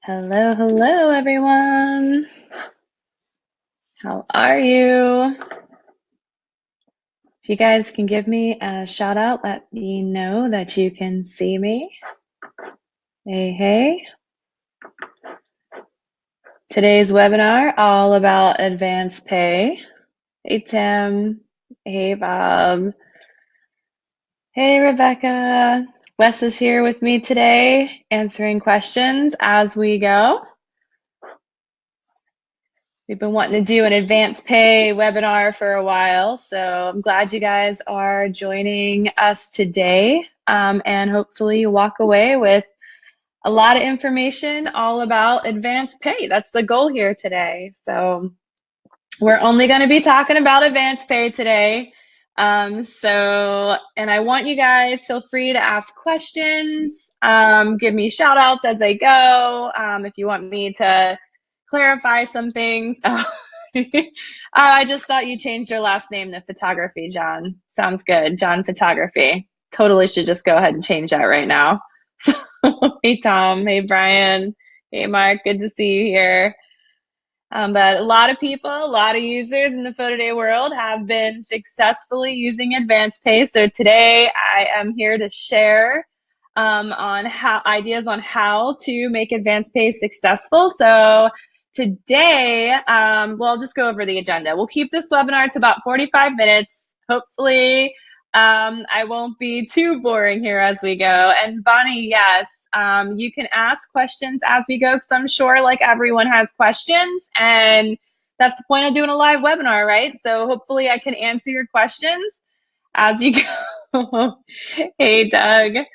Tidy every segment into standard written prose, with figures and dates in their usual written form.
Hello, hello, everyone. How are you? If you guys can give me a shout out, let me know that you can see me. Hey, hey. Today's webinar all about AdvancePay. Hey, Tim. Hey, Bob. Hey, Rebecca. Wes is here with me today, answering questions as we go. We've been wanting to do an AdvancePay webinar for a while, so I'm glad you guys are joining us today, and hopefully you walk away with a lot of information all about AdvancePay. That's the goal here today. So we're only going to be talking about AdvancePay today. And I want you guys, feel free to ask questions, give me shout outs as I go. If you want me to clarify some things. I just thought you changed your last name to Photography, John. Sounds good. John Photography. Totally should just go ahead and change that right now. Hey, Tom. Hey, Brian. Hey, Mark. Good to see you here. But a lot of people, a lot of users in the PhotoDay world have been successfully using AdvancePay. So today I am here to share ideas on how to make AdvancePay successful. So today, I'll just go over the agenda. We'll keep this webinar to about 45 minutes. Hopefully, I won't be too boring here as we go. And Bonnie, yes, you can ask questions as we go, because I'm sure like everyone has questions, and that's the point of doing a live webinar, right? So hopefully I can answer your questions as you go. Hey, Doug.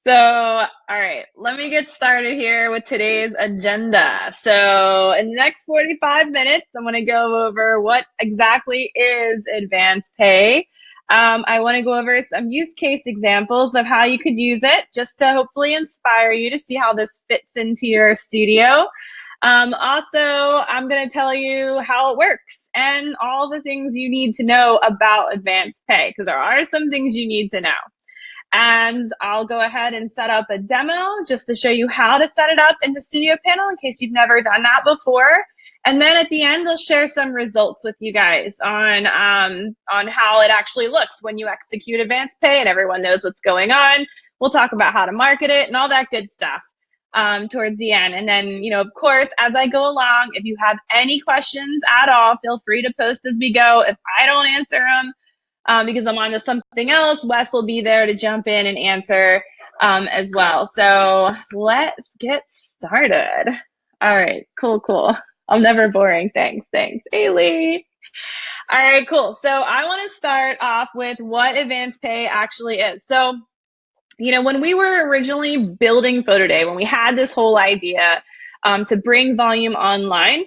So, all right, let me get started here with today's agenda. So in the next 45 minutes, I'm going to go over what exactly is AdvancePay. I want to go over some use case examples of how you could use it, just to hopefully inspire you to see how this fits into your studio. Also, I'm going to tell you how it works and all the things you need to know about AdvancePay, because there are some things you need to know. And I'll go ahead and set up a demo just to show you how to set it up in the Studio Panel in case you've never done that before. And then at the end, I'll share some results with you guys on how it actually looks when you execute AdvancePay and everyone knows what's going on. We'll talk about how to market it and all that good stuff towards the end. And then, of course, as I go along, if you have any questions at all, feel free to post as we go. If I don't answer them, because I'm on to something else, Wes will be there to jump in and answer as well. So let's get started. All right, cool. I'm never boring. Thanks. Hey, Lee. All right, cool. So I want to start off with what AdvancePay actually is. So, when we were originally building PhotoDay, when we had this whole idea to bring volume online,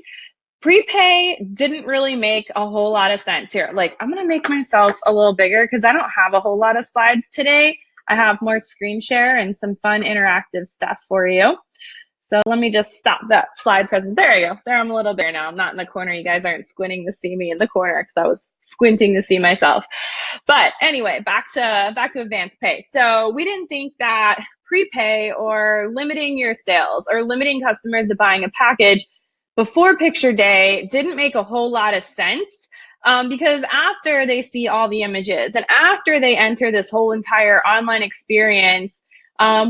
prepay didn't really make a whole lot of sense here. Like, I'm going to make myself a little bigger because I don't have a whole lot of slides today. I have more screen share and some fun interactive stuff for you. So let me just stop that slide present. There you go. There, I'm a little bigger now. I'm not in the corner. You guys aren't squinting to see me in the corner because I was squinting to see myself. But anyway, back to AdvancePay. So we didn't think that prepay or limiting your sales or limiting customers to buying a package before picture day didn't make a whole lot of sense, because after they see all the images and after they enter this whole entire online experience,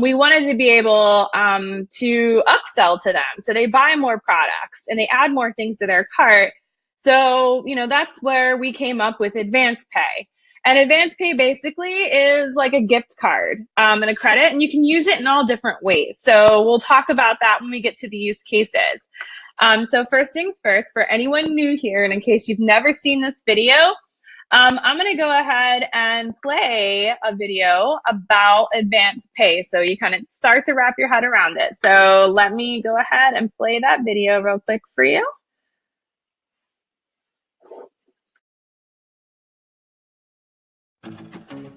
we wanted to be able to upsell to them. So they buy more products and they add more things to their cart. So, that's where we came up with AdvancePay. And AdvancePay basically is like a gift card and a credit, and you can use it in all different ways. So we'll talk about that when we get to the use cases. So first things first, for anyone new here, and in case you've never seen this video, I'm going to go ahead and play a video about AdvancePay so you kind of start to wrap your head around it. So let me go ahead and play that video real quick for you.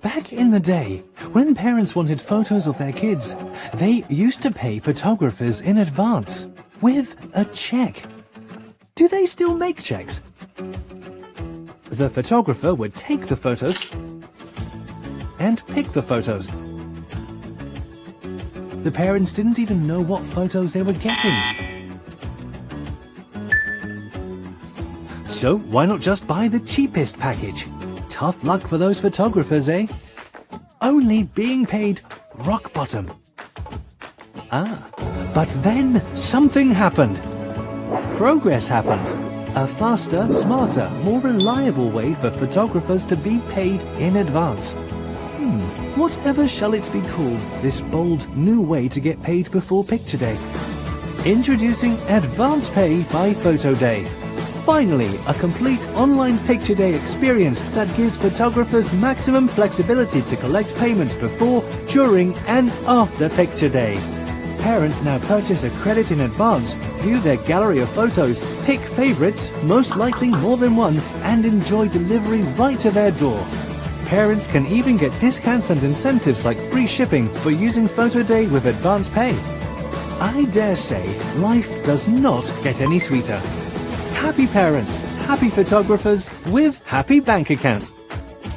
Back in the day, when parents wanted photos of their kids, they used to pay photographers in advance with a check. Do they still make checks? The photographer would take the photos and pick the photos. The parents didn't even know what photos they were getting. So why not just buy the cheapest package? Tough luck for those photographers, eh? Only being paid rock bottom. But then something happened. Progress happened. A faster, smarter, more reliable way for photographers to be paid in advance. Whatever shall it be called, this bold new way to get paid before picture day? Introducing AdvancePay by PhotoDay. Finally, a complete online picture day experience that gives photographers maximum flexibility to collect payments before, during, and after picture day. Parents now purchase a credit in advance, view their gallery of photos, pick favorites, most likely more than one, and enjoy delivery right to their door. Parents can even get discounts and incentives like free shipping for using PhotoDay with AdvancePay. I dare say, life does not get any sweeter. Happy parents, happy photographers with happy bank accounts.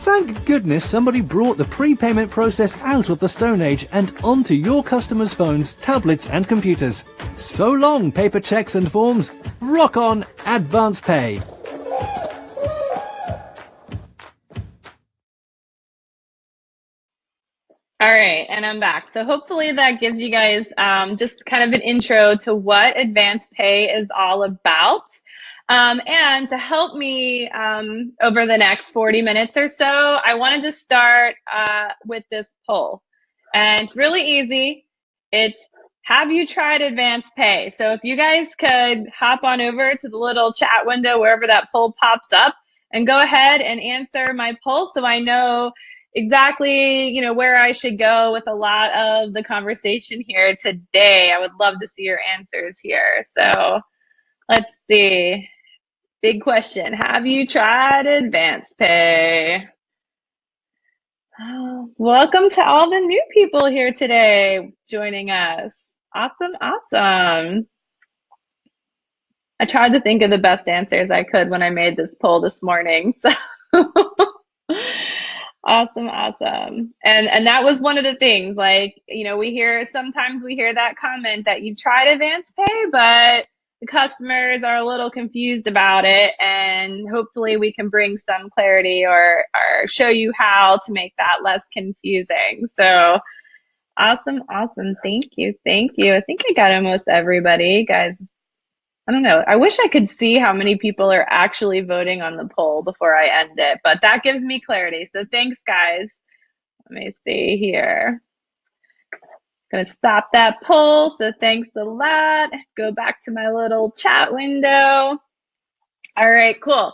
Thank goodness somebody brought the prepayment process out of the Stone Age and onto your customers' phones, tablets and computers. So long, paper checks and forms. Rock on AdvancePay. All right, and I'm back. So hopefully that gives you guys just kind of an intro to what AdvancePay is all about. And to help me over the next 40 minutes or so, I wanted to start with this poll. And it's really easy. It's, have you tried AdvancePay? So if you guys could hop on over to the little chat window, wherever that poll pops up, and go ahead and answer my poll so I know exactly, where I should go with a lot of the conversation here today. I would love to see your answers here. So let's see. Big question. Have you tried AdvancePay? Oh, welcome to all the new people here today joining us. Awesome, awesome. I tried to think of the best answers I could when I made this poll this morning. So awesome, awesome. And that was one of the things, like, sometimes we hear that comment that you've tried AdvancePay, but the customers are a little confused about it, and hopefully we can bring some clarity or show you how to make that less confusing. So awesome, awesome. Thank you, thank you. I think I got almost everybody, guys. I don't know. I wish I could see how many people are actually voting on the poll before I end it, but that gives me clarity. So thanks, guys. Let me see here. Gonna stop that poll, so thanks a lot. Go back to my little chat window. All right, cool.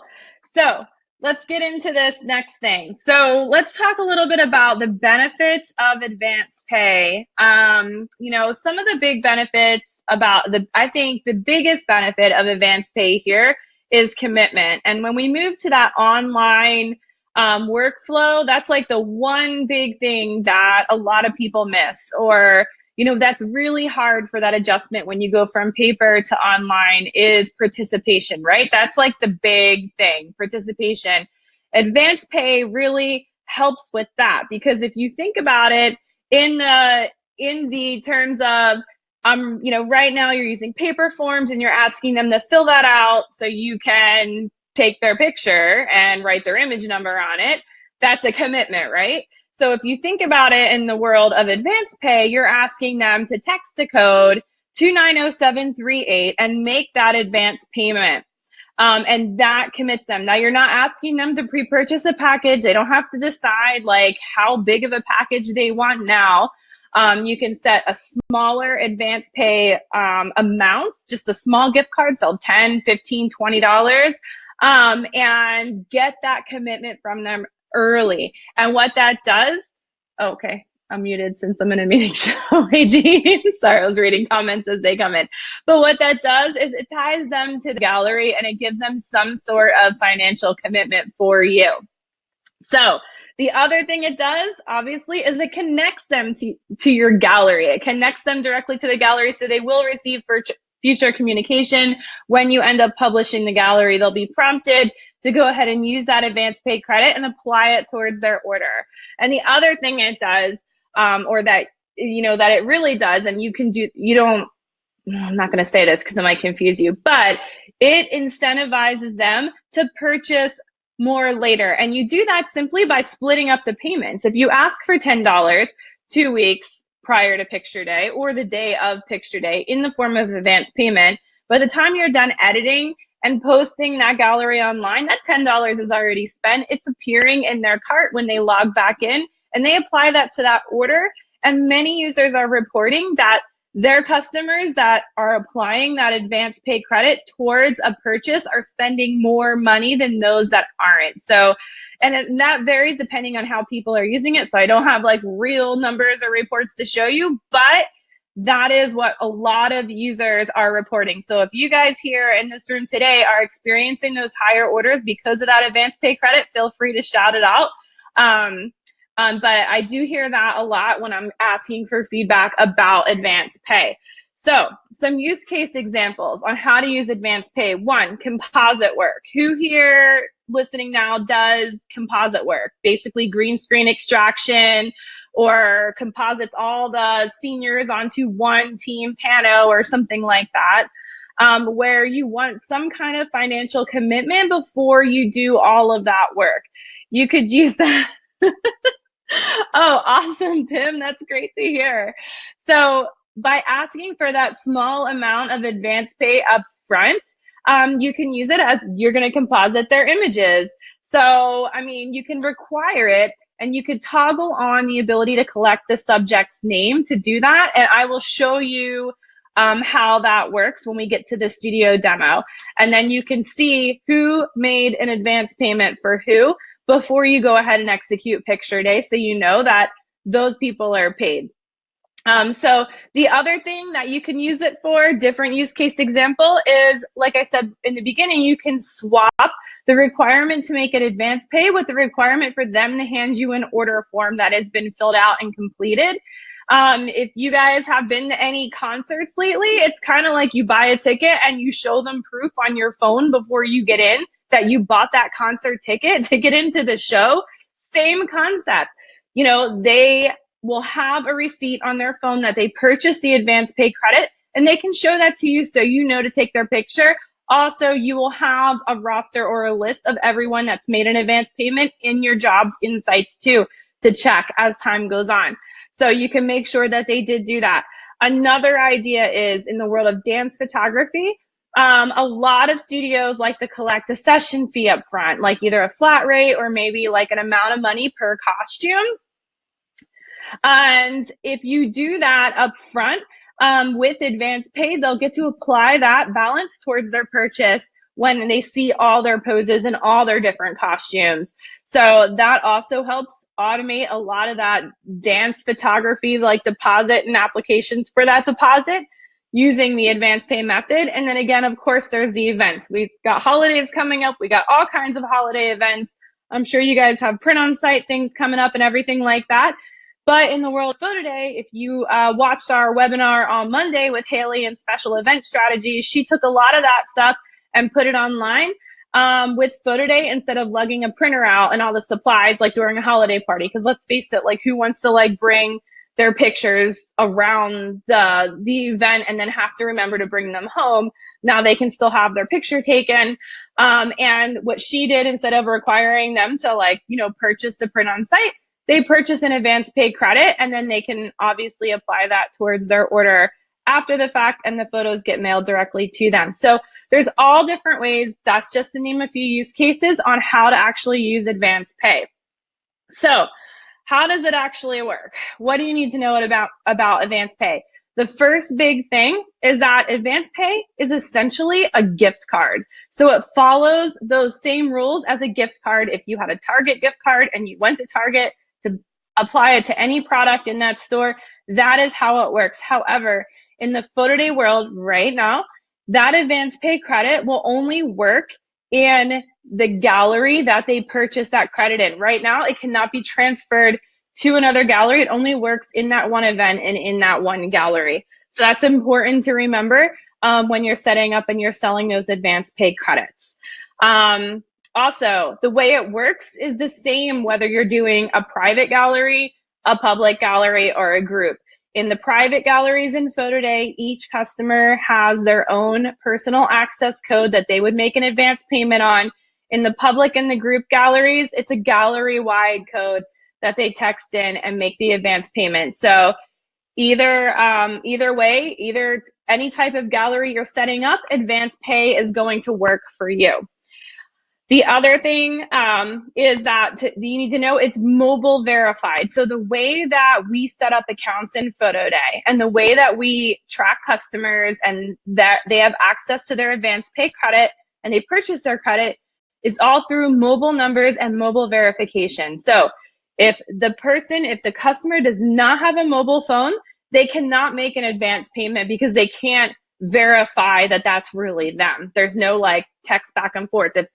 So let's get into this next thing. So let's talk a little bit about the benefits of AdvancePay. Some of the big benefits I think the biggest benefit of AdvancePay here is commitment. And when we move to that online workflow, that's like the one big thing that a lot of people miss, or that's really hard for that adjustment when you go from paper to online, is participation, right? That's like the big thing, participation. AdvancePay really helps with that, because if you think about it in the terms of right now you're using paper forms and you're asking them to fill that out so you can take their picture and write their image number on it. That's a commitment, right? So if you think about it in the world of AdvancePay, you're asking them to text the code 290738 and make that advance payment. And that commits them. Now, you're not asking them to pre-purchase a package. They don't have to decide like how big of a package they want now. You can set a smaller AdvancePay amount, just a small gift card, so $10, $15, $20, and get that commitment from them early. And what that does, okay, I'm muted since I'm in a meeting. Hey, Jean, sorry, I was reading comments as they come in. But what that does is it ties them to the gallery and it gives them some sort of financial commitment for you. So the other thing it does, obviously, is it connects them to your gallery. It connects them directly to the gallery, so they will receive future communication. When you end up publishing the gallery, they'll be prompted to go ahead and use that AdvancePay credit and apply it towards their order. And the other thing it does, or that that it really does, and you don't, I'm not going to say this because it might confuse you, but it incentivizes them to purchase more later. And you do that simply by splitting up the payments. If you ask for $10 2 weeks prior to picture day or the day of picture day in the form of advance payment, by the time you're done editing and posting that gallery online, that $10 is already spent. It's appearing in their cart when they log back in, and they apply that to that order. And many users are reporting that their customers that are applying that advance pay credit towards a purchase are spending more money than those that aren't. So, and that varies depending on how people are using it. So I don't have like real numbers or reports to show you, but that is what a lot of users are reporting. So if you guys here in this room today are experiencing those higher orders because of that advance pay credit, feel free to shout it out. But I do hear that a lot when I'm asking for feedback about advance pay. So some use case examples on how to use advance pay. One, composite work. Who here listening now does composite work? Basically green screen extraction, or composites all the seniors onto one team pano or something like that, where you want some kind of financial commitment before you do all of that work. You could use that. Oh, awesome, Tim. That's great to hear. So by asking for that small amount of advance pay up front, you can use it as you're going to composite their images. So, I mean, you can require it, and you could toggle on the ability to collect the subject's name to do that. And I will show you how that works when we get to the studio demo. And then you can see who made an advance payment for who before you go ahead and execute picture day, so you know that those people are paid. So the other thing that you can use it for, different use case example, is, like I said in the beginning, you can swap the requirement to make an advance pay with the requirement for them to hand you an order form that has been filled out and completed. If you guys have been to any concerts lately, it's kind of like you buy a ticket and you show them proof on your phone before you get in that you bought that concert ticket to get into the show. Same concept. They will have a receipt on their phone that they purchased the advance pay credit, and they can show that to you so you know to take their picture. Also, you will have a roster or a list of everyone that's made an advance payment in your jobs insights too, to check as time goes on. So you can make sure that they did do that. Another idea is in the world of dance photography, a lot of studios like to collect a session fee up front, like either a flat rate or maybe like an amount of money per costume. And if you do that up front with advance pay, they'll get to apply that balance towards their purchase when they see all their poses and all their different costumes. So that also helps automate a lot of that dance photography, like deposit and applications for that deposit using the advance pay method. And then again, of course, there's the events. We've got holidays coming up. We got all kinds of holiday events. I'm sure you guys have print on site things coming up and everything like that. But in the world of PhotoDay, if you watched our webinar on Monday with Haley and Special Event Strategies, she took a lot of that stuff and put it online with PhotoDay instead of lugging a printer out and all the supplies like during a holiday party. Because let's face it, like who wants to like bring their pictures around the event and then have to remember to bring them home? Now they can still have their picture taken. And what she did, instead of requiring them to purchase the print on site, they purchase an advance pay credit, and then they can obviously apply that towards their order after the fact, and the photos get mailed directly to them. So there's all different ways. That's just to name a few use cases on how to actually use advance pay. So how does it actually work? What do you need to know about advance pay? The first big thing is that advance pay is essentially a gift card. So it follows those same rules as a gift card. If you had a Target gift card and you went to Target to apply it to any product in that store, that is how it works. However, in the PhotoDay world right now, that advance pay credit will only work in the gallery that they purchased that credit in. Right now, it cannot be transferred to another gallery. It only works in that one event and in that one gallery. So that's important to remember when you're setting up and you're selling those advance pay credits. Also, the way it works is the same whether you're doing a private gallery, a public gallery, or a group. in the private galleries in PhotoDay, each customer has their own personal access code that they would make an advance payment on. In the public and the group galleries, it's a gallery-wide code that they text in and make the advance payment. So either way, either any type of gallery you're setting up, AdvancePay is going to work for you. The other thing is that you need to know it's mobile verified. So the way that we set up accounts in PhotoDay and the way that we track customers and that they have access to their AdvancePay credit and they purchase their credit is all through mobile numbers and mobile verification. So if the customer does not have a mobile phone, they cannot make an advance payment because they can't verify that that's really them. There's no like text back and forth. If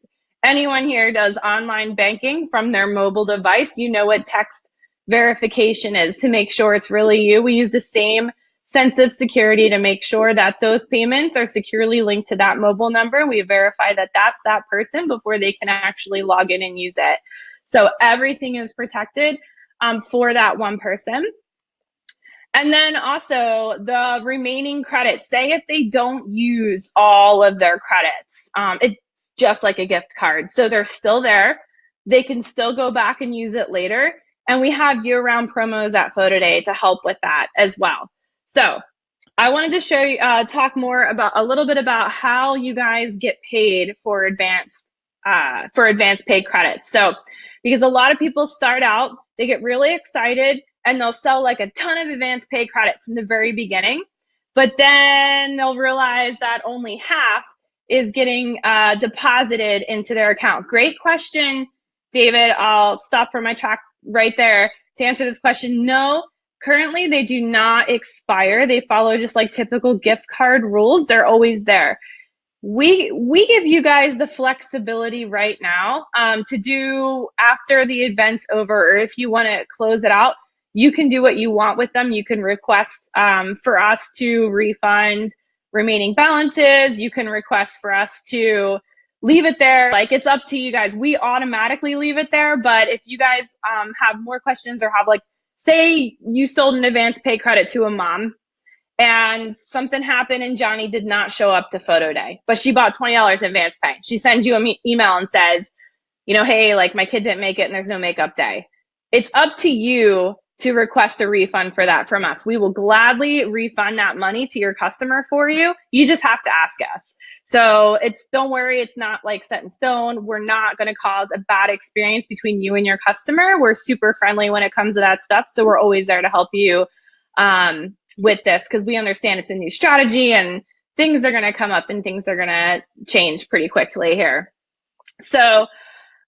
anyone here does online banking from their mobile device, you know what text verification is to make sure it's really you. We use the same sense of security to make sure that those payments are securely linked to that mobile number. We verify that that's that person before they can actually log in and use it. So everything is protected for that one person. And then also the remaining credits, say if they don't use all of their credits, it's just like a gift card. So they're still there. They can still go back and use it later. And we have year-round promos at PhotoDay to help with that as well. So I wanted to show you, talk more about a little bit about how you guys get paid for advance pay credits. So because a lot of people start out, they get really excited and they'll sell like a ton of advance pay credits in the very beginning, but then they'll realize that only half is getting deposited into their account. Great question, David. I'll stop for my track right there to answer this question. No, currently they do not expire. They follow just like typical gift card rules. They're always there. We give you guys the flexibility right now to do after the event's over, or if you want to close it out, you can do what you want with them. You can request for us to refund remaining balances. You can request for us to leave it there. Like, it's up to you guys. We automatically leave it there, but if you guys have more questions or have, like, say you sold an advance pay credit to a mom and something happened and Johnny did not show up to PhotoDay, but she bought $20 advance pay. She sends you an email and says, you know, hey, like, my kid didn't make it and there's no makeup day. It's up to you to request a refund for that from us. We will gladly refund that money to your customer for you. You just have to ask us. So don't worry, it's not like set in stone. We're not going to cause a bad experience between you and your customer. We're super friendly when it comes to that stuff. So we're always there to help you with this, because we understand it's a new strategy and things are going to come up and things are going to change pretty quickly here. So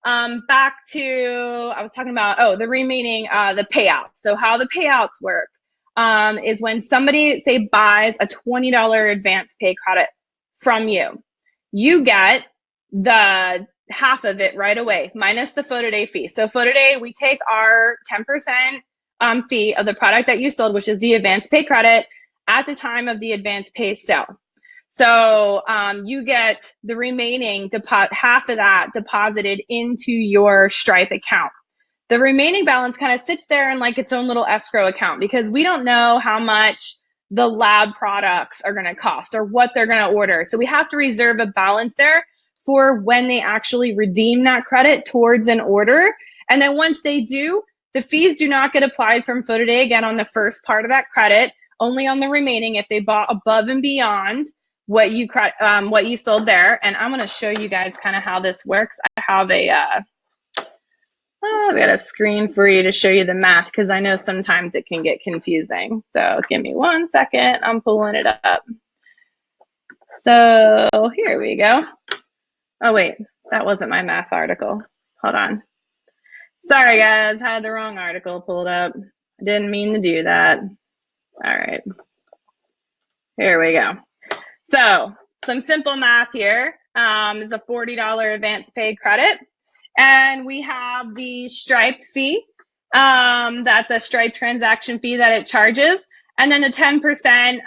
back to, I was talking about, the remaining, the payouts. So how the payouts work is when somebody, say, buys a $20 advance pay credit from you, you get the half of it right away, minus the PhotoDay fee. So PhotoDay, we take our 10% fee of the product that you sold, which is the advance pay credit, at the time of the advance pay sale. So you get the remaining half of that deposited into your Stripe account. The remaining balance kind of sits there in like its own little escrow account, because we don't know how much the lab products are going to cost or what they're going to order. So we have to reserve a balance there for when they actually redeem that credit towards an order. And then once they do, the fees do not get applied from PhotoDay again on the first part of that credit, only on the remaining if they bought above and beyond what you sold there. And I'm going to show you guys kind of how this works. I have I've got a screen for you to show you the math, because I know sometimes it can get confusing. So give me 1 second. I'm pulling it up. So here we go. Oh, wait, that wasn't my math article. Hold on. Sorry, guys, I had the wrong article pulled up. I didn't mean to do that. All right. Here we go. So some simple math here is a $40 advance pay credit. And we have the Stripe fee, that the Stripe transaction fee that it charges. And then the 10%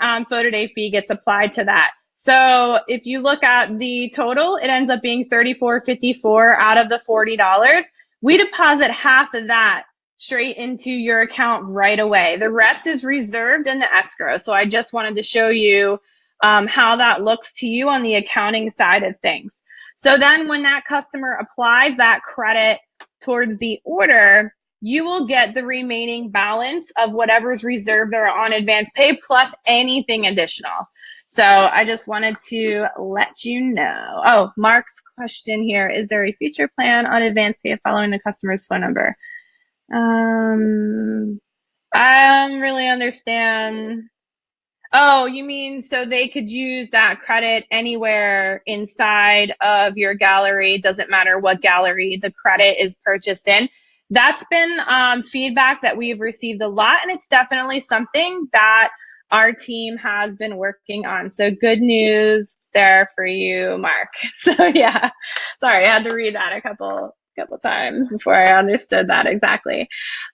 PhotoDay fee gets applied to that. So if you look at the total, it ends up being $34.54 out of the $40. We deposit half of that straight into your account right away. The rest is reserved in the escrow. So I just wanted to show you how that looks to you on the accounting side of things. So then when that customer applies that credit towards the order, you will get the remaining balance of whatever's reserved there on AdvancePay plus anything additional. So I just wanted to let you know. Oh, Mark's question here, is there a future plan on AdvancePay following the customer's phone number? I don't really understand. Oh, you mean so they could use that credit anywhere inside of your gallery? Doesn't matter what gallery the credit is purchased in. That's been feedback that we've received a lot, and it's definitely something that our team has been working on. So good news there for you, Mark. So yeah, sorry, I had to read that a couple times before I understood that exactly.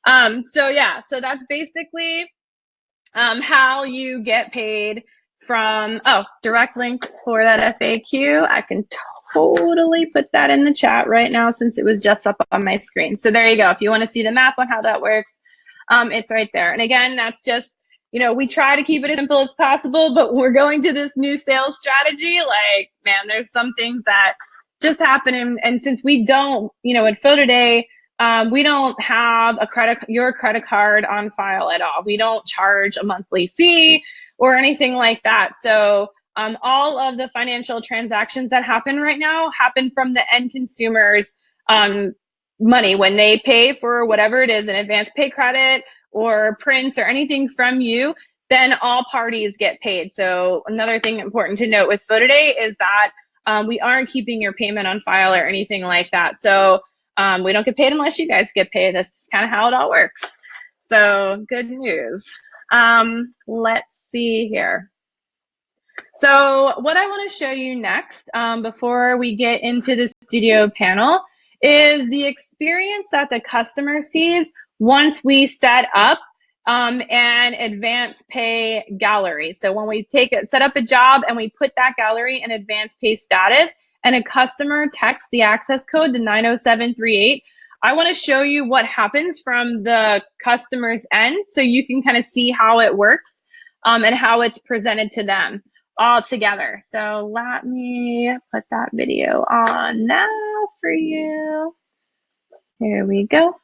So yeah, so that's basically how you get paid from, direct link for that FAQ. I can totally put that in the chat right now since it was just up on my screen. So there you go. If you want to see the math on how that works, it's right there. And again, that's just, we try to keep it as simple as possible, but we're going to this new sales strategy. Like, man, there's some things that just happen. And since we don't, at PhotoDay, we don't have your credit card on file at all. We don't charge a monthly fee or anything like that. So all of the financial transactions that happen right now happen from the end consumer's money when they pay for whatever it is, an advance pay credit or prints or anything from you, then all parties get paid. So another thing important to note with PhotoDay is that we aren't keeping your payment on file or anything like that. So we don't get paid unless you guys get paid. That's just kind of how it all works. So good news. Let's see here. So what I want to show you next, before we get into the studio panel, is the experience that the customer sees once we set up an AdvancePay gallery. So when we set up a job and we put that gallery in AdvancePay status, and a customer texts the access code to 90738, I want to show you what happens from the customer's end so you can kind of see how it works and how it's presented to them all together. So let me put that video on now for you. Here we go.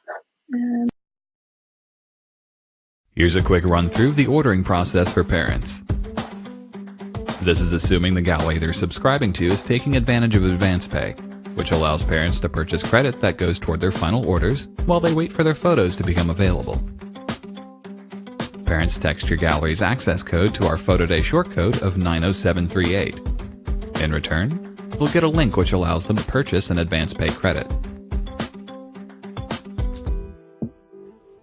Here's a quick run through the ordering process for parents. This is assuming the gallery they're subscribing to is taking advantage of AdvancePay, which allows parents to purchase credit that goes toward their final orders while they wait for their photos to become available. Parents text your gallery's access code to our PhotoDay shortcode of 90738. In return, they'll get a link which allows them to purchase an AdvancePay credit.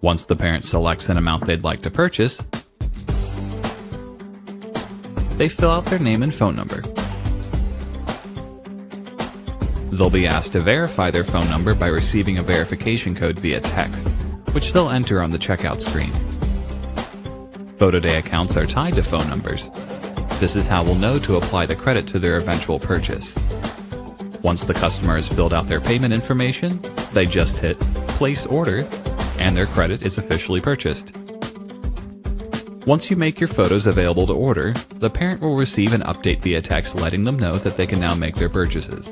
Once the parent selects an amount they'd like to purchase, they fill out their name and phone number. They'll be asked to verify their phone number by receiving a verification code via text, which they'll enter on the checkout screen. PhotoDay accounts are tied to phone numbers. This is how we'll know to apply the credit to their eventual purchase. Once the customer has filled out their payment information, they just hit Place Order, and their credit is officially purchased. Once you make your photos available to order, the parent will receive an update via text letting them know that they can now make their purchases.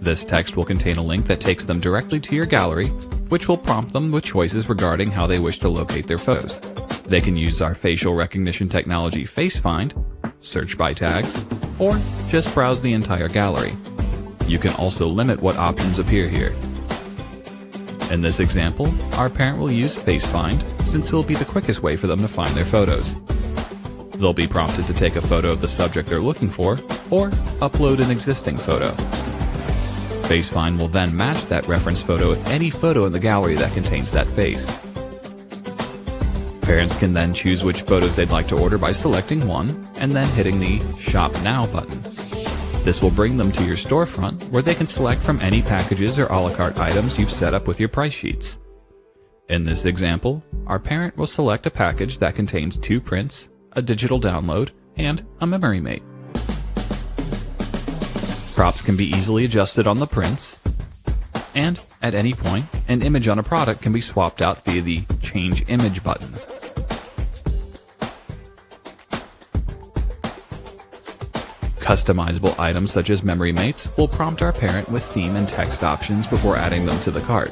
This text will contain a link that takes them directly to your gallery, which will prompt them with choices regarding how they wish to locate their photos. They can use our facial recognition technology Face Find, search by tags, or just browse the entire gallery. You can also limit what options appear here. In this example, our parent will use Face Find since it will be the quickest way for them to find their photos. They'll be prompted to take a photo of the subject they're looking for or upload an existing photo. Face Find will then match that reference photo with any photo in the gallery that contains that face. Parents can then choose which photos they'd like to order by selecting one and then hitting the Shop Now button. This will bring them to your storefront where they can select from any packages or a la carte items you've set up with your price sheets. In this example, our parent will select a package that contains 2 prints, a digital download, and a memory mate. Props can be easily adjusted on the prints. And at any point, an image on a product can be swapped out via the Change Image button. Customizable items such as memory mates will prompt our parent with theme and text options before adding them to the cart.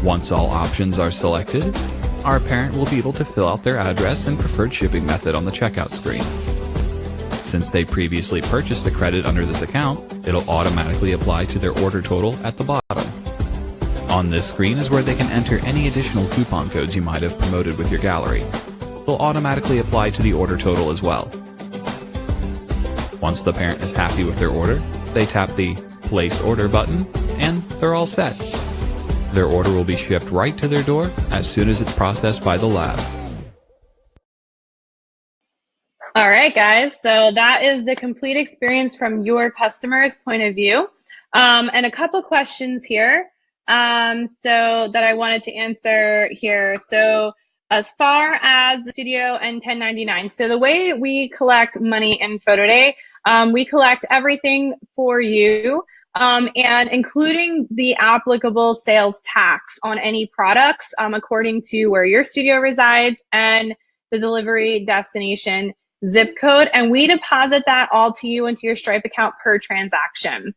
Once all options are selected, our parent will be able to fill out their address and preferred shipping method on the checkout screen. Since they previously purchased a credit under this account, it'll automatically apply to their order total at the bottom. On this screen is where they can enter any additional coupon codes you might have promoted with your gallery. They'll automatically apply to the order total as well. Once the parent is happy with their order, they tap the Place Order button, and they're all set. Their order will be shipped right to their door as soon as it's processed by the lab. All right, guys, so that is the complete experience from your customer's point of view. And a couple questions here so that I wanted to answer here. So as far as the studio and 1099, so the way we collect money in PhotoDay, we collect everything for you, and including the applicable sales tax on any products according to where your studio resides and the delivery destination zip code, and we deposit that all to you into your Stripe account per transaction.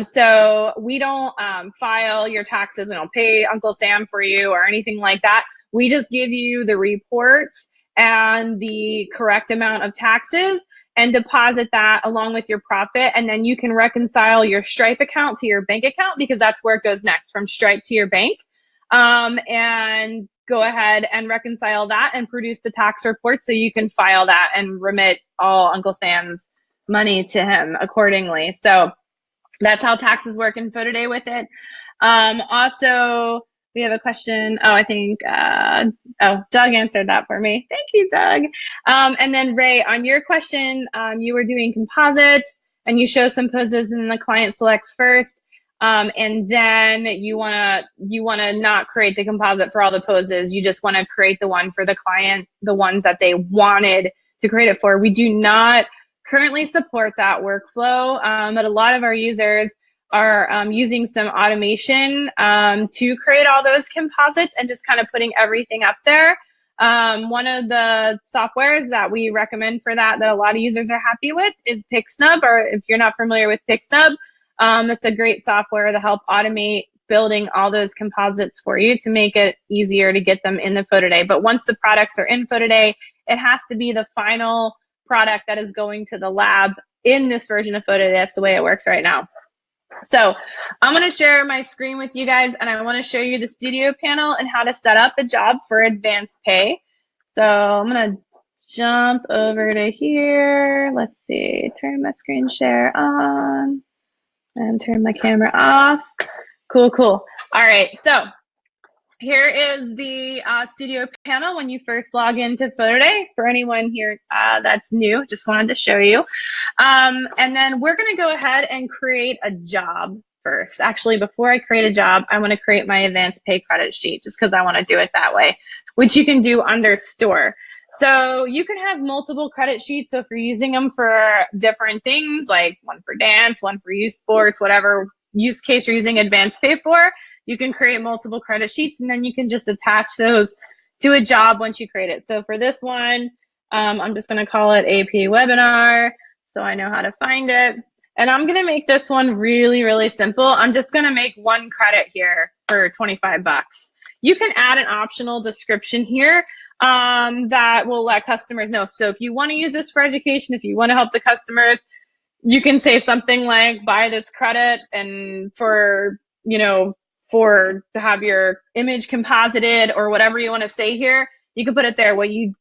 So we don't file your taxes, we don't pay Uncle Sam for you or anything like that. We just give you the reports and the correct amount of taxes and deposit that along with your profit, and then you can reconcile your Stripe account to your bank account, because that's where it goes next, from Stripe to your bank. And go ahead and reconcile that and produce the tax report so you can file that and remit all Uncle Sam's money to him accordingly. So that's how taxes work in PhotoDay with it. Also, we have a question. Oh, I think, Doug answered that for me. Thank you, Doug. And then Ray, on your question, you were doing composites and you show some poses and the client selects first. And then you wanna not create the composite for all the poses. You just wanna create the one for the client, the ones that they wanted to create it for. We do not currently support that workflow, but a lot of our users are using some automation to create all those composites and just kind of putting everything up there. One of the softwares that we recommend for that a lot of users are happy with is Pixnub, or if you're not familiar with Pixnub, that's a great software to help automate building all those composites for you to make it easier to get them in the PhotoDay. But once the products are in PhotoDay, it has to be the final product that is going to the lab in this version of PhotoDay. That's the way it works right now. So I'm going to share my screen with you guys, and I want to show you the studio panel and how to set up a job for AdvancePay. So I'm going to jump over to here. Let's see, turn my screen share on and turn my camera off. Cool. All right, so here is the studio panel when you first log into PhotoDay. For anyone here that's new, just wanted to show you. And then we're gonna go ahead and create a job first. Actually, before I create a job, I wanna create my AdvancePay credit sheet just because I wanna do it that way, which you can do under store. So you can have multiple credit sheets. So if you're using them for different things, like one for dance, one for youth sports, whatever use case you're using AdvancePay for, you can create multiple credit sheets, and then you can just attach those to a job once you create it. So for this one, I'm just gonna call it AP webinar, so I know how to find it. And I'm gonna make this one really, really simple. I'm just gonna make one credit here for 25 bucks. You can add an optional description here that will let customers know. So if you wanna use this for education, if you wanna help the customers, you can say something like, buy this credit and for to have your image composited, or whatever you want to say here, you can put it there. What we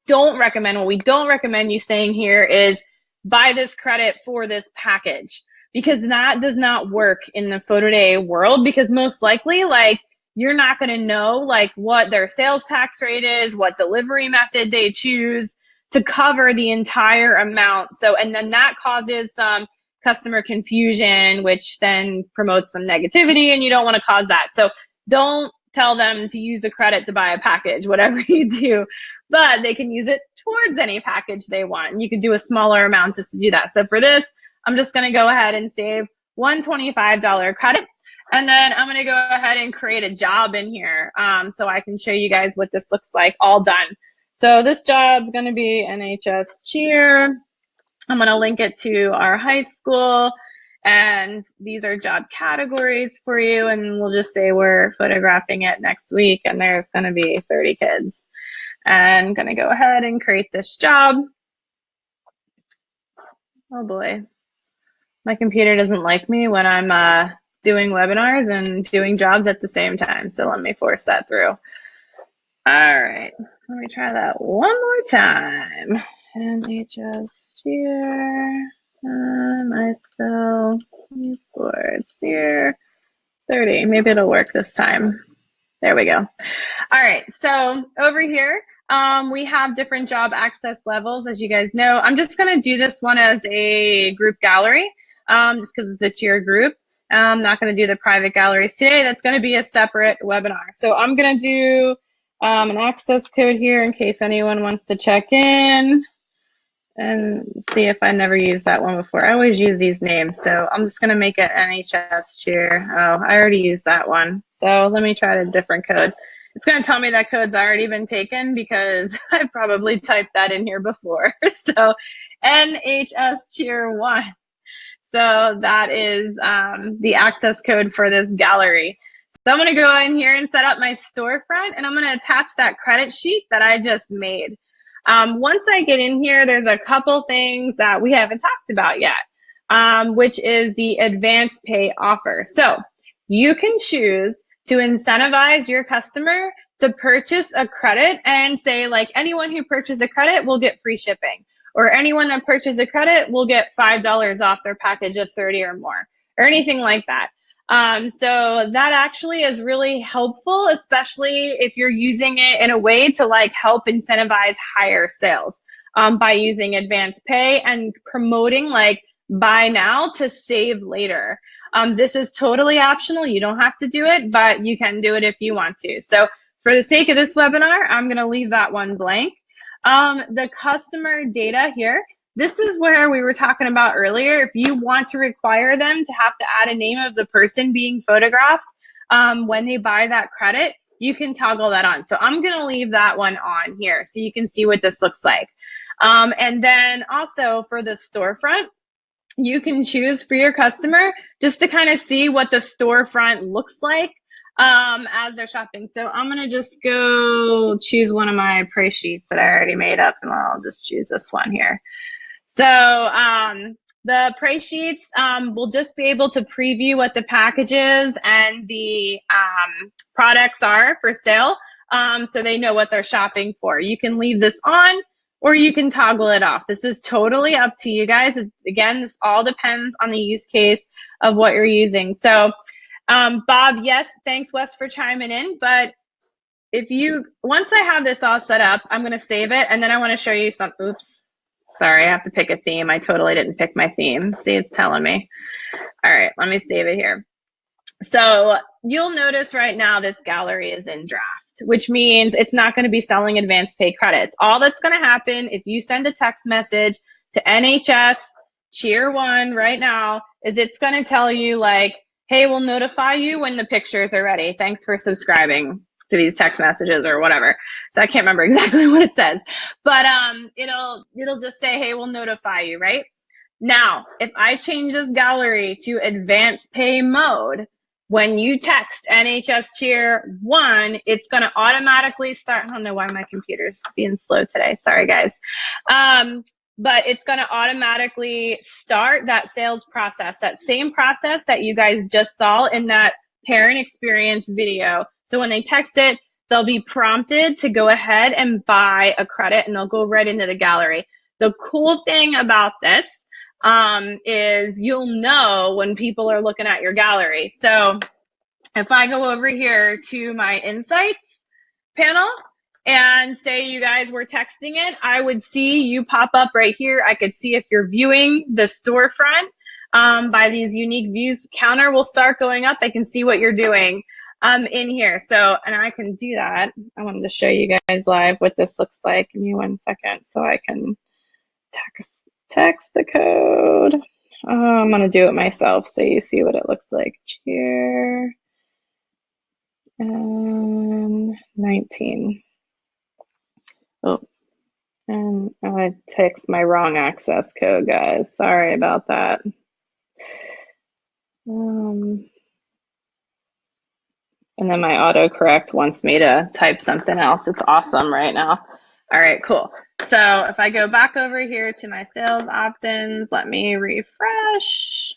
don't recommend you saying here is, buy this credit for this package, because that does not work in the PhotoDay world, because most likely, like, you're not going to know like what their sales tax rate is, what delivery method they choose to cover the entire amount. So, and then that causes some customer confusion, which then promotes some negativity, and you don't want to cause that. So don't tell them to use the credit to buy a package, whatever you do, but they can use it towards any package they want. And you can do a smaller amount just to do that. So for this, I'm just going to go ahead and save $125 credit. And then I'm going to go ahead and create a job in here so I can show you guys what this looks like all done. So this job's going to be NHS cheer. I'm going to link it to our high school. And these are job categories for you. And we'll just say we're photographing it next week. And there's going to be 30 kids. And I'm going to go ahead and create this job. Oh boy. My computer doesn't like me when I'm doing webinars and doing jobs at the same time. So let me force that through. All right. Let me try that one more time. NHS here. ISO boards here. 30. Maybe it'll work this time. There we go. All right. So over here, we have different job access levels, as you guys know. I'm just going to do this one as a group gallery, just because it's a cheer group. I'm not going to do the private galleries today. That's going to be a separate webinar. So I'm going to do an access code here in case anyone wants to check in and see if I never used that one before. I always use these names. So I'm just going to make it NHS cheer. Oh, I already used that one. So let me try a different code. It's going to tell me that code's already been taken because I probably typed that in here before. So NHS cheer 1. So that is the access code for this gallery. So I'm going to go in here and set up my storefront, and I'm going to attach that credit sheet that I just made. Once I get in here, there's a couple things that we haven't talked about yet, which is the AdvancePay offer. So you can choose to incentivize your customer to purchase a credit and say, like, anyone who purchases a credit will get free shipping, or anyone that purchases a credit will get $5 off their package of 30 or more, or anything like that. So that actually is really helpful, especially if you're using it in a way to like help incentivize higher sales by using AdvancePay and promoting like buy now to save later. This is totally optional. You don't have to do it, but you can do it if you want to. So for the sake of this webinar, I'm going to leave that one blank. The customer data here, this is where we were talking about earlier. If you want to require them to have to add a name of the person being photographed when they buy that credit, you can toggle that on. So I'm going to leave that one on here so you can see what this looks like. And then also for the storefront, you can choose for your customer just to kind of see what the storefront looks like as they're shopping. So I'm going to just go choose one of my price sheets that I already made up, and I'll just choose this one here. So the price sheets will just be able to preview what the packages and the products are for sale, so they know what they're shopping for. You can leave this on or you can toggle it off. This is totally up to you guys. Again, this all depends on the use case of what you're using. So Bob, yes, thanks Wes for chiming in, but once I have this all set up, I'm going to save it, and then I want to show you some, oops. Sorry, I have to pick a theme. I totally didn't pick my theme. See, it's telling me. All right, let me save it here. So you'll notice right now this gallery is in draft, which means it's not going to be selling AdvancePay credits. All that's going to happen if you send a text message to NHS Cheer 1 right now is it's going to tell you like, hey, we'll notify you when the pictures are ready. Thanks for subscribing to these text messages or whatever. So I can't remember exactly what it says, but it'll just say, hey, we'll notify you, right? Now, if I change this gallery to AdvancePay mode, when you text NHS Cheer 1, it's going to automatically start. I don't know why my computer's being slow today. Sorry, guys. But it's going to automatically start that sales process, that same process that you guys just saw in that parent experience video. So when they text it, they'll be prompted to go ahead and buy a credit, and they'll go right into the gallery. The cool thing about this is you'll know when people are looking at your gallery. So if I go over here to my insights panel and say you guys were texting it, I would see you pop up right here. I could see if you're viewing the storefront by these unique views counter will start going up. I can see what you're doing. in here. So, and I can do that. I wanted to show you guys live what this looks like. Give me 1 second so I can text the code. I'm going to do it myself so you see what it looks like. Cheer and 19. Oh, and I text my wrong access code, guys. Sorry about that. And then my autocorrect wants me to type something else. It's awesome right now. All right, cool. So if I go back over here to my sales opt-ins, let me refresh.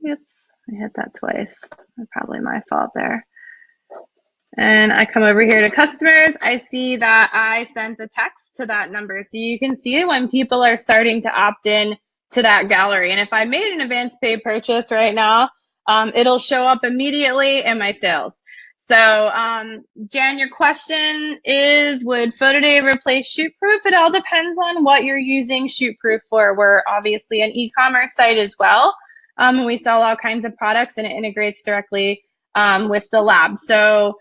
Oops, I hit that twice. Probably my fault there. And I come over here to customers. I see that I sent the text to that number. So you can see when people are starting to opt in to that gallery. And if I made an AdvancePay purchase right now, it'll show up immediately in my sales. So Jan, your question is, would PhotoDay replace ShootProof? It all depends on what you're using ShootProof for. We're obviously an e-commerce site as well. And we sell all kinds of products, and it integrates directly with the lab. So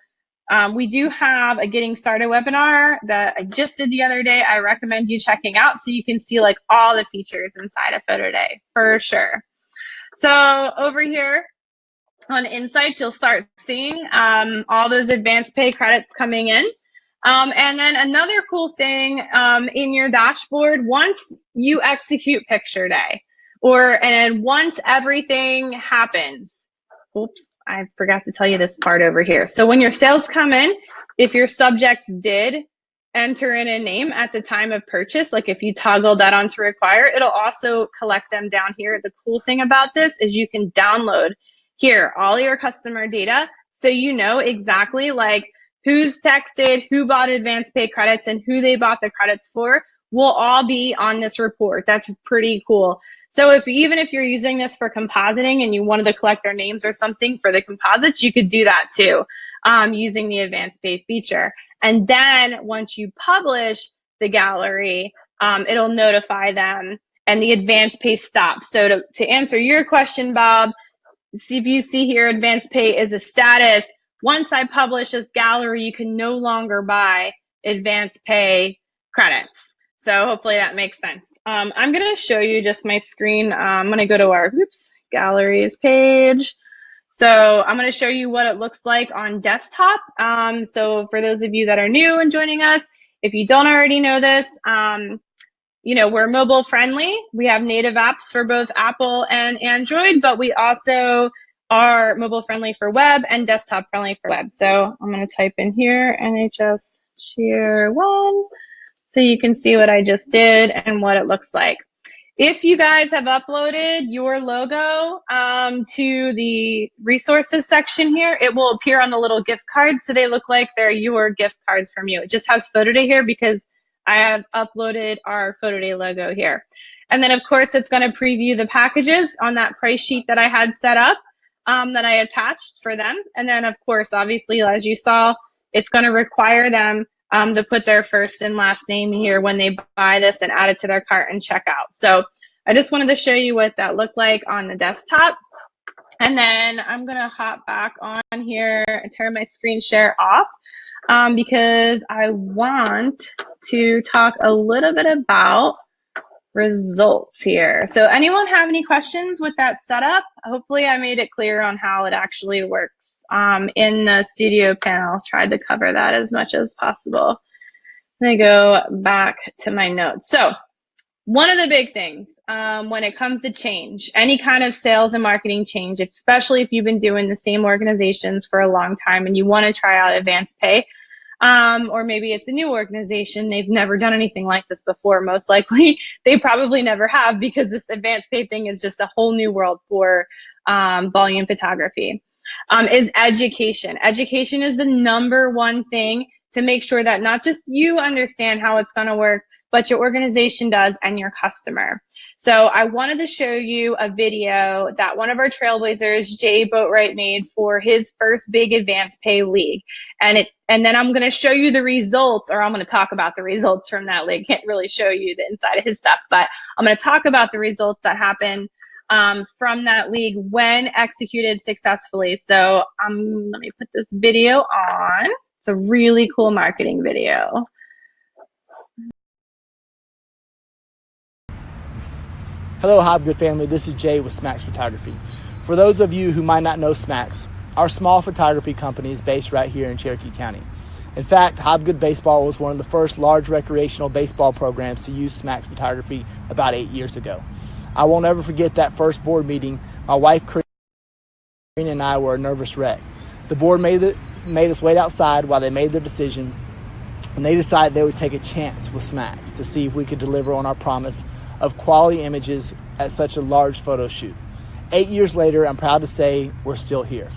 we do have a getting started webinar that I just did the other day. I recommend you checking out so you can see like all the features inside of PhotoDay for sure. So over here on Insights, you'll start seeing all those AdvancePay credits coming in. And then another cool thing in your dashboard, once you execute Picture Day, and once everything happens, oops, I forgot to tell you this part over here. So when your sales come in, if your subjects did enter in a name at the time of purchase, like if you toggle that on to require, it'll also collect them down here. The cool thing about this is you can download here all your customer data, so you know exactly like who's texted, who bought AdvancePay credits, and who they bought the credits for will all be on this report. That's pretty cool. So even if you're using this for compositing and you wanted to collect their names or something for the composites, you could do that too using the AdvancePay feature. And then once you publish the gallery, it'll notify them and the AdvancePay stops. So to answer your question, Bob, see if you see here, AdvancePay is a status. Once I publish this gallery, you can no longer buy AdvancePay credits. So hopefully that makes sense. I'm going to show you just my screen. I'm going to go to our galleries page. So I'm going to show you what it looks like on desktop. So for those of you that are new and joining us, if you don't already know this, you know, we're mobile friendly. We have native apps for both Apple and Android, but we also are mobile friendly for web and desktop friendly for web. So I'm going to type in here NHS Cheer 1 so you can see what I just did and what it looks like. If you guys have uploaded your logo to the resources section here, it will appear on the little gift card. So they look like they're your gift cards from you. It just has PhotoDay here because I have uploaded our PhotoDay logo here. And then of course it's going to preview the packages on that price sheet that I had set up that I attached for them. And then of course, obviously, as you saw, it's going to require them to put their first and last name here when they buy this and add it to their cart and check out. So I just wanted to show you what that looked like on the desktop. And then I'm going to hop back on here and turn my screen share off because I want to talk a little bit about results here. So anyone have any questions with that setup? Hopefully I made it clear on how it actually works. In the studio panel, tried to cover that as much as possible. Let me go back to my notes. So one of the big things when it comes to change, any kind of sales and marketing change, especially if you've been doing the same organizations for a long time and you want to try out AdvancePay, or maybe it's a new organization, they've never done anything like this before. Most likely they probably never have, because this AdvancePay thing is just a whole new world for volume photography. Is education. Education is the #1 thing to make sure that not just you understand how it's going to work, but your organization does and your customer. So I wanted to show you a video that one of our trailblazers, Jay Boatwright, made for his first big AdvancePay league. And then I'm going to show you the results, or I'm going to talk about the results from that league. Can't really show you the inside of his stuff, but I'm going to talk about the results that happened from that league when executed successfully. So let me put this video on. It's a really cool marketing video. Hello Hobgood family, this is Jay with Smacks Photography. For those of you who might not know Smacks, our small photography company is based right here in Cherokee County. In fact, Hobgood Baseball was one of the first large recreational baseball programs to use Smacks Photography about 8 years ago. I won't ever forget that first board meeting. My wife Karina and I were a nervous wreck. The board made us wait outside while they made their decision, and they decided they would take a chance with Smacks to see if we could deliver on our promise of quality images at such a large photo shoot. 8 years later, I'm proud to say we're still here.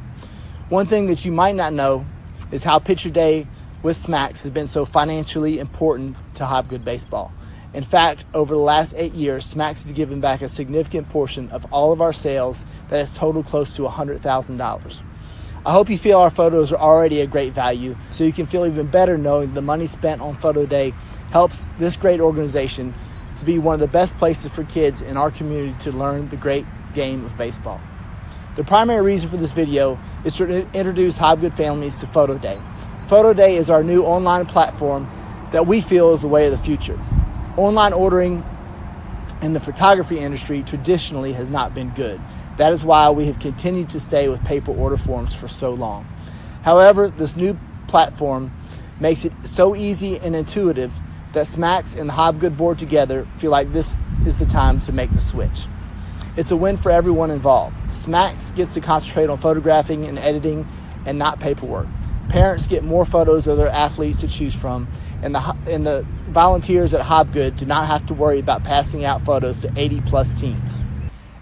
One thing that you might not know is how Picture Day with Smacks has been so financially important to Hobgood Baseball. In fact, over the last 8 years, Smacks has given back a significant portion of all of our sales that has totaled close to $100,000. I hope you feel our photos are already a great value, so you can feel even better knowing the money spent on Photo Day helps this great organization to be one of the best places for kids in our community to learn the great game of baseball. The primary reason for this video is to introduce Hobgood families to Photo Day. Photo Day is our new online platform that we feel is the way of the future. Online ordering in the photography industry traditionally has not been good. That is why we have continued to stay with paper order forms for so long. However, this new platform makes it so easy and intuitive that Smacks and the Hobgood board together feel like this is the time to make the switch. It's a win for everyone involved. Smacks gets to concentrate on photographing and editing and not paperwork. Parents get more photos of their athletes to choose from, and the volunteers at Hobgood do not have to worry about passing out photos to 80 plus teams.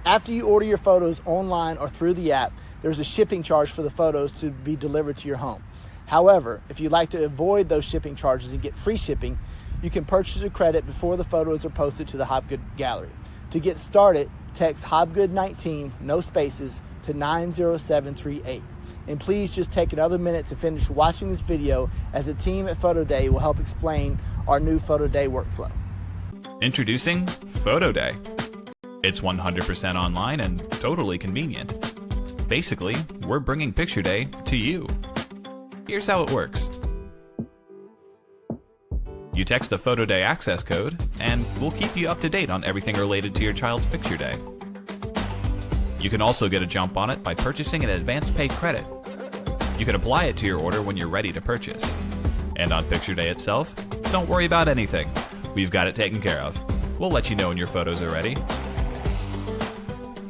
After you order your photos online or through the app, there's a shipping charge for the photos to be delivered to your home. However, if you'd like to avoid those shipping charges and get free shipping, you can purchase a credit before the photos are posted to the Hobgood gallery. To get started, text Hobgood19, no spaces, to 90738. And please just take another minute to finish watching this video, as a team at Photo Day will help explain our new Photo Day workflow. Introducing PhotoDay. It's 100% online and totally convenient. Basically, we're bringing Picture Day to you. Here's how it works. You text the Photo Day access code, and we'll keep you up to date on everything related to your child's Picture Day. You can also get a jump on it by purchasing an AdvancePay credit. You can apply it to your order when you're ready to purchase. And on Picture Day itself, don't worry about anything. We've got it taken care of. We'll let you know when your photos are ready.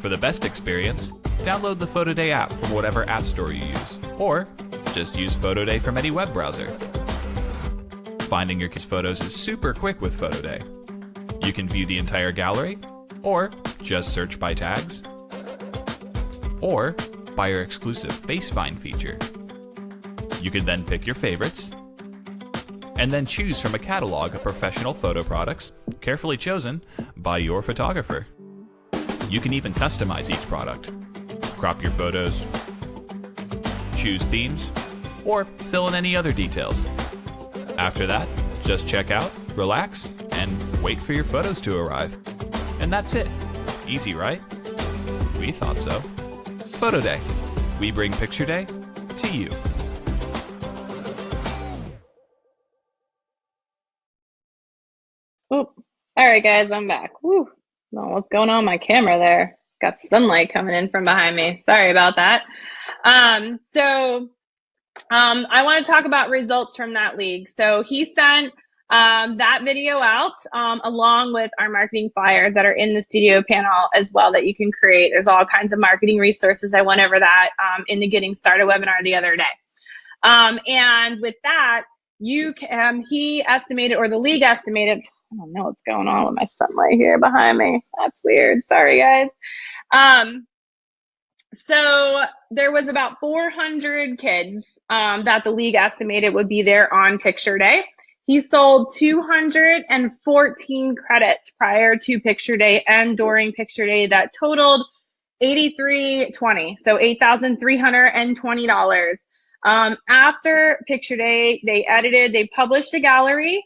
For the best experience, download the Photo Day app from whatever app store you use, or just use Photo Day from any web browser. Finding your kids' photos is super quick with Photo Day. You can view the entire gallery, or just search by tags, or by our exclusive Face Find feature. You can then pick your favorites, and then choose from a catalog of professional photo products carefully chosen by your photographer. You can even customize each product, crop your photos, choose themes, or fill in any other details. After that, just check out, relax, and wait for your photos to arrive. And that's it. Easy, right? We thought so. Photo Day. We bring Picture Day to you. Oop. All right, guys, I'm back. Woo. Don't know what's going on with my camera there. Got sunlight coming in from behind me. Sorry about that. I want to talk about results from that league. So he sent that video out along with our marketing flyers that are in the studio panel as well that you can create. There's all kinds of marketing resources. I went over that in the Getting Started webinar the other day. And with that, he estimated, or the league estimated, I don't know what's going on with my sunlight here behind me. That's weird. Sorry, guys. So there was about 400 kids that the league estimated would be there on Picture Day. He sold 214 credits prior to Picture Day and during Picture Day that totaled $83.20, so $8,320. After Picture Day, they published a gallery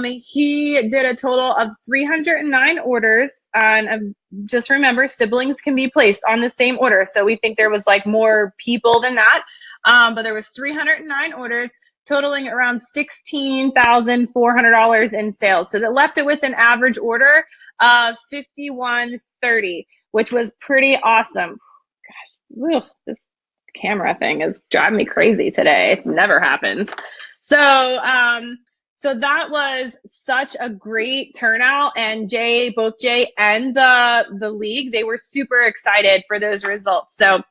He did a total of 309 orders. And just remember, siblings can be placed on the same order. So we think there was like more people than that. But there was 309 orders, totaling around $16,400 in sales. So that left it with an average order of $51.30, which was pretty awesome. Gosh, this camera thing is driving me crazy today. It never happens. So, so that was such a great turnout, and both Jay and the league, they were super excited for those results. So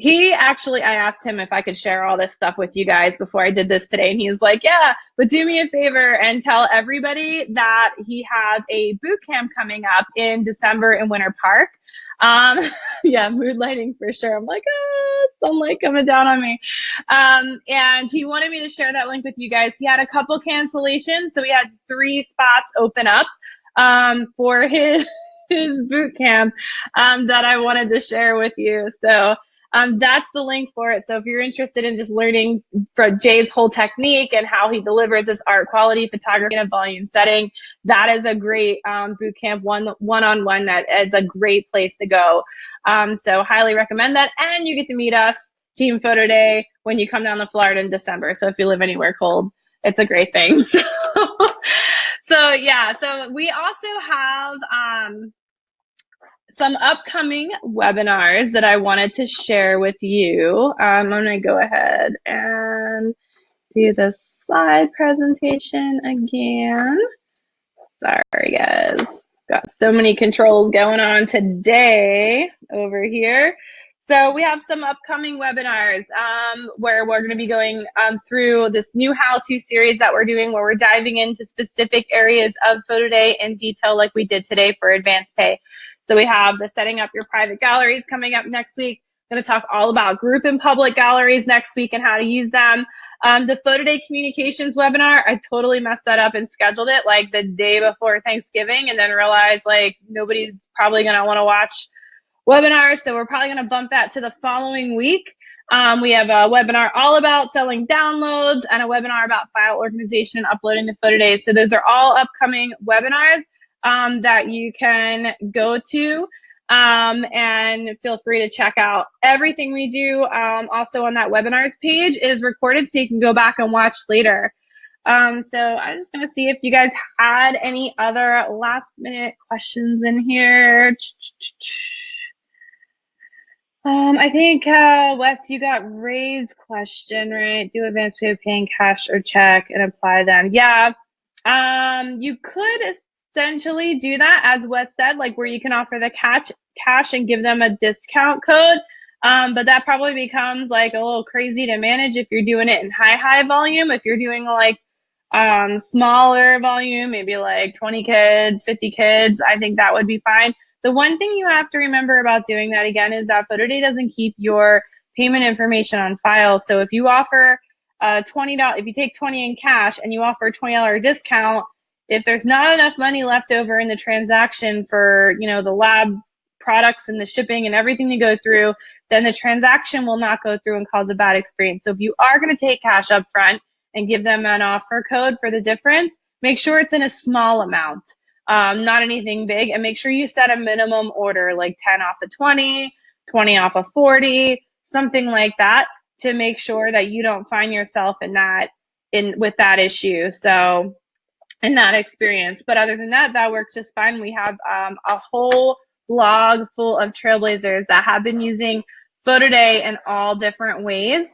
I asked him if I could share all this stuff with you guys before I did this today. And he was like, yeah, but do me a favor and tell everybody that he has a boot camp coming up in December in Winter Park. Yeah, mood lighting for sure. I'm like, sunlight coming down on me. And he wanted me to share that link with you guys. He had a couple cancellations, so he had 3 spots open up for his boot camp that I wanted to share with you. So that's the link for it. So if you're interested in just learning from Jay's whole technique and how he delivers this art quality photography in a volume setting, that is a great boot camp one-on-one. That is a great place to go. So highly recommend that. And you get to meet us, Team Photo Day, when you come down to Florida in December. So if you live anywhere cold, it's a great thing. So yeah, so we also have some upcoming webinars that I wanted to share with you. I'm going to go ahead and do the slide presentation again. Sorry, guys. Got so many controls going on today over here. So we have some upcoming webinars where we're going to be going through this new how-to series that we're doing, where we're diving into specific areas of PhotoDay in detail like we did today for AdvancePay. So we have the setting up your private galleries coming up next week. I'm going to talk all about group and public galleries next week and how to use them. The PhotoDay Communications webinar, I totally messed that up and scheduled it like the day before Thanksgiving, and then realized like nobody's probably going to want to watch webinars, so we're probably going to bump that to the following week. We have a webinar all about selling downloads and a webinar about file organization and uploading to PhotoDay. So those are all upcoming webinars that you can go to and feel free to check out. Everything we do also on that webinars page is recorded, so you can go back and watch later. So I'm just going to see if you guys had any other last minute questions in here. I think, Wes, you got Ray's question, right? Do AdvancePay paying cash or check and apply them? Yeah, you could essentially do that, as Wes said, like where you can offer the cash and give them a discount code. But that probably becomes like a little crazy to manage if you're doing it in high volume. If you're doing like smaller volume, maybe like 20 kids, 50 kids, I think that would be fine. The one thing you have to remember about doing that again is that PhotoDay doesn't keep your payment information on file. So if you offer $20, if you take 20 in cash and you offer a $20 discount, if there's not enough money left over in the transaction for, you know, the lab products and the shipping and everything to go through, then the transaction will not go through and cause a bad experience. So if you are going to take cash up front and give them an offer code for the difference, make sure it's in a small amount. Not anything big, and make sure you set a minimum order, like 10 off of 20, 20 off of 40, something like that, to make sure that you don't find yourself with that issue. So in that experience. But other than that, that works just fine. We have a whole blog full of trailblazers that have been using PhotoDay in all different ways.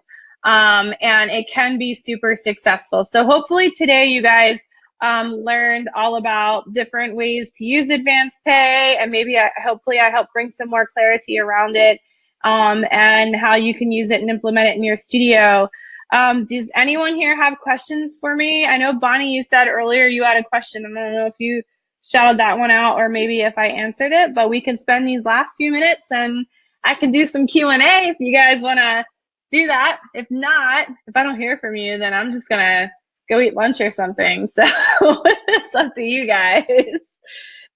And it can be super successful. So hopefully today you guys learned all about different ways to use AdvancePay, and maybe hopefully I helped bring some more clarity around it and how you can use it and implement it in your studio. Does anyone here have questions for me? I know, Bonnie, you said earlier you had a question. I don't know if you shouted that one out or maybe if I answered it, but we can spend these last few minutes and I can do some Q&A if you guys want to do that. If not, if I don't hear from you, then I'm just going to go eat lunch or something. So it's up to you guys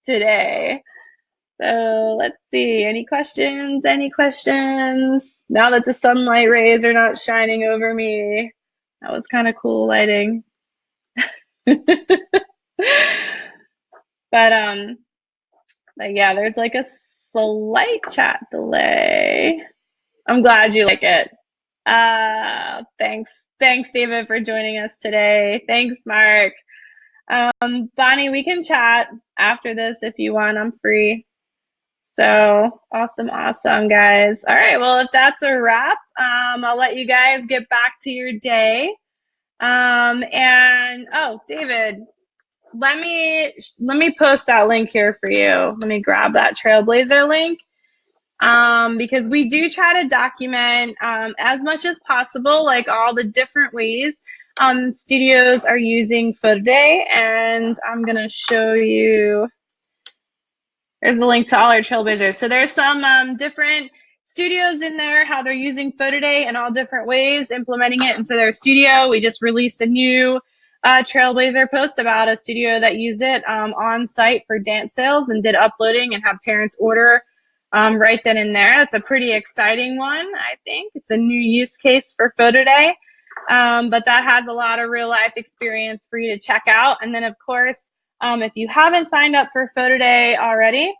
today. So let's see, any questions? Any questions? Now that the sunlight rays are not shining over me, that was kind of cool lighting. But yeah, there's like a slight chat delay. I'm glad you like it. Thanks, David, for joining us today. Thanks, Mark. Bonnie, we can chat after this if you want. I'm free. So awesome, guys. All right, well, if that's a wrap, I'll let you guys get back to your day. And oh, David, let me post that link here for you. Let me grab that Trailblazer link. Because we do try to document as much as possible, like all the different ways studios are using PhotoDay, and I'm gonna show you. There's a link to all our Trailblazers. So there's some different studios in there, how they're using PhotoDay in all different ways, implementing it into their studio. We just released a new Trailblazer post about a studio that used it on site for dance sales and did uploading and have parents order right then and there. It's a pretty exciting one, I think. It's a new use case for PhotoDay, but that has a lot of real life experience for you to check out. And then, of course, if you haven't signed up for PhotoDay already,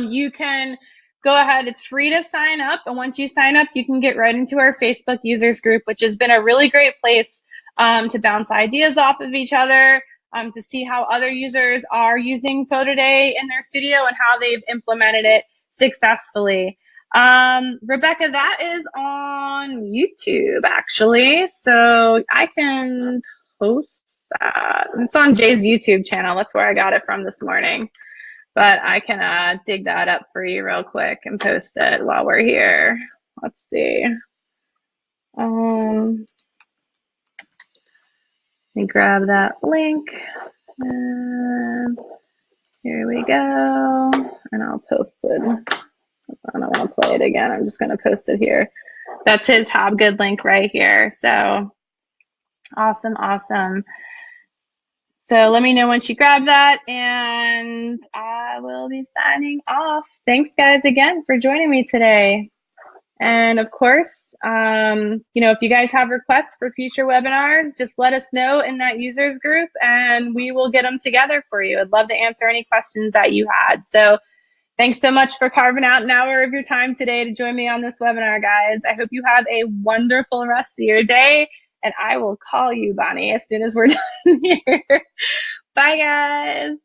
you can go ahead. It's free to sign up. And once you sign up, you can get right into our Facebook users group, which has been a really great place to bounce ideas off of each other, to see how other users are using PhotoDay in their studio and how they've implemented it successfully. Rebecca, that is on YouTube, actually. So I can post that. It's on Jay's YouTube channel. That's where I got it from this morning. But I can dig that up for you real quick and post it while we're here. Let's see. Let me grab that link. And here we go. And I'll post it. I don't want to play it again. I'm just going to post it here. That's his Hobgood link right here. So awesome. So let me know once you grab that, and I will be signing off. Thanks, guys, again for joining me today. And of course, if you guys have requests for future webinars, just let us know in that users group, and we will get them together for you. I'd love to answer any questions that you had. So thanks so much for carving out an hour of your time today to join me on this webinar, guys. I hope you have a wonderful rest of your day. And I will call you, Bonnie, as soon as we're done here. Bye, guys.